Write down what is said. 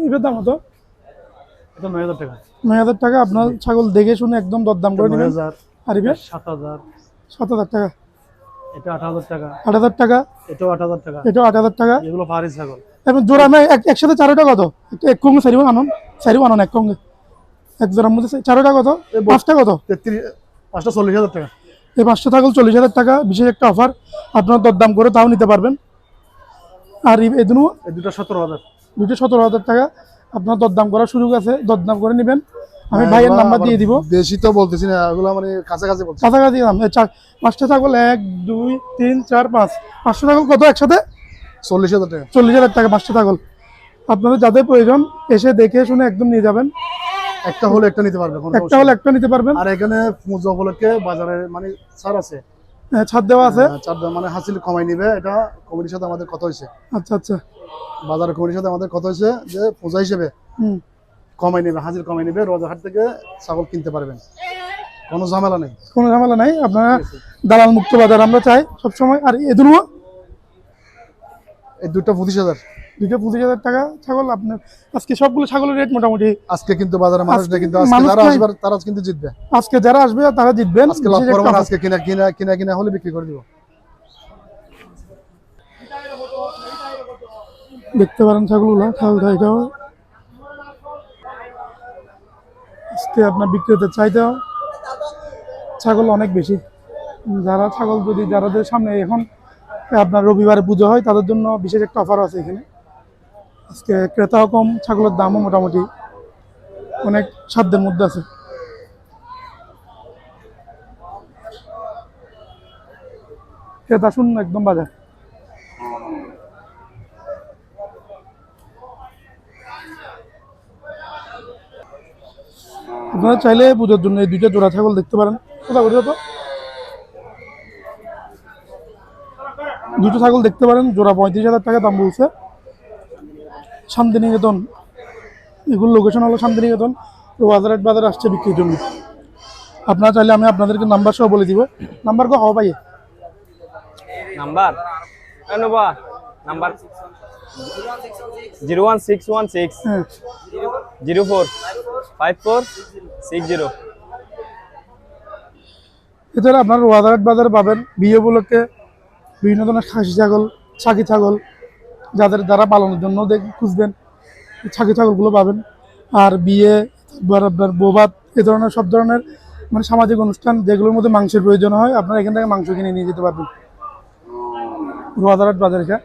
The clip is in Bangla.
এটার দাম কত? এটা ৯০০০ টাকা। ৯০০০ টাকা। আপনার ছাগল দেখে শুনে একদম দরদাম করে নেবেন। ৯০০০, আর এবার ৭০০০, ৭০০০ টাকা। এটা ৮০০০ টাকা, ৮০০০ টাকা, এটাও ৮০০০ টাকা। এটাও ৮০০০ টাকা। এগুলো পাহাড়ি ছাগল। এবং জোড়া না একসাথে চারোটা কত? এক কঙ্গে সারিও আনুন, সারিও আনুন এক কঙ্গে। এক জোড়ার মধ্যে চারোটা কত? পাঁচটা কত? ৫টা ৪০০০০ টাকা। এই ৫টা ছাগল ৪০০০০ টাকা। বিশেষ একটা অফার, আপনার দরদাম করে তাও নিতে পারবেন। আর এই দুটো? এই দুটো ১৭০০০। দুটো ১৭০০০ টাকা। আপনার দরদাম করার সুযোগ আছে, দরদাম করে নেবেন। আমি ভাইয়ের নাম্বার দিয়ে দিব। বেশি তো বলতেছি না, এগুলো মানে কাছাকাছি বলছি। কাছাকাছি দাম। ৫টা ছাগল ১ ২ ৩ ৪ ৫। ৫টা ছাগল কত একসাথে? ৪০০০০ টাকা। ৪০০০০ টাকা ৫টা ছাগল। আপনাদের যাদের প্রয়োজন এসে দেখে শুনে একদম নিয়ে যাবেন। একটা হলে একটা নিতে পারবে, একটা হলে একটা নিতে পারবেন। আর এখানে পূজা উপলক্ষে বাজারে মানে ছাড় আছে, ছাড় দেওয়া আছে। ছাড় মানে হাসিল কমাই নিবে। এটা কমিটির সাথে আমাদের কথা হয়েছে। আচ্ছা আচ্ছা। বাজারের কমিটির সাথে আমাদের কথা হয়েছে যে পূজা হিসেবে কমাই নেবে, হাজির কমাই নেবে। রোজাহাট থেকে ছাগল কিনতে পারবেন, কোনো ঝামেলা নেই। কোনো ঝামেলা নাই। আপনারা দালাল মুক্ত বাজার আমরা চাই সবসময়। আর এই দুটো? এই দুটো ২৫০০০। দুটো ২৫০০০ টাকা ছাগল। আপনার আজকে সবগুলো ছাগলের রেট মোটামুটি। আজকে কিন্তু বাজারে মানুষ নেই, কিন্তু আজকে যারা আসবে তারা কিন্তু জিতবে। আজকে যারা আসবে তারা জিতবেন। আজকে লাভ করব, আজকে কিনা হলে বিক্রি করে দিব। দেখতে পারেন ছাগলগুলো, ছাগলটা এটাও আজকে আপনার বিক্রেতার চাহিদা ছাগল অনেক বেশি। যারা ছাগল যদি যারাদের সামনে এখন আপনার রবিবারে পুজো হয় তাদের জন্য বিশেষ একটা অফার আছে এখানে। আজকে ক্রেতাও কম, ছাগলের দামও মোটামুটি অনেক সাধ্যের মধ্যে আছে। ক্রেতা শূন্য একদম বাজার। আপনারা চাইলে পুজোর জন্য এই দুইটা জোড়া ছাগল দেখতে পারেন। কোথাও বলি তো দুটো ছাগল দেখতে পারেন, জোড়া ৩৫০০০ টাকা দাম বলছে। শান্তিনিকেতন, এগুলো লোকেশন হলো শান্তিনিকেতন। বাজার আসছে বিক্রির জন্য। আপনারা চাইলে আমি আপনাদেরকে নাম্বার সহ বলে দিব। নাম্বার কো হওয়া পাইয়ে নাম্বার নাম্বার 01616 হ্যাঁ 045460। এছাড়া আপনার বাজারে পাবেন বিয়ে উপলক্ষে বিভিন্ন ধরনের খাসি ছাগল, ছাগি ছাগল, যারা পালনের জন্য খুঁজবেন ছাগি ছাগলগুলো পাবেন। আর বিয়ে, আপনার বৌভাত, এ ধরনের সব ধরনের মানে সামাজিক অনুষ্ঠান যেগুলোর মধ্যে মাংসের প্রয়োজন হয়, আপনারা এখান থেকে মাংস কিনে নিয়ে যেতে পারবেন। রোয়াদারহাট বাজার এটা।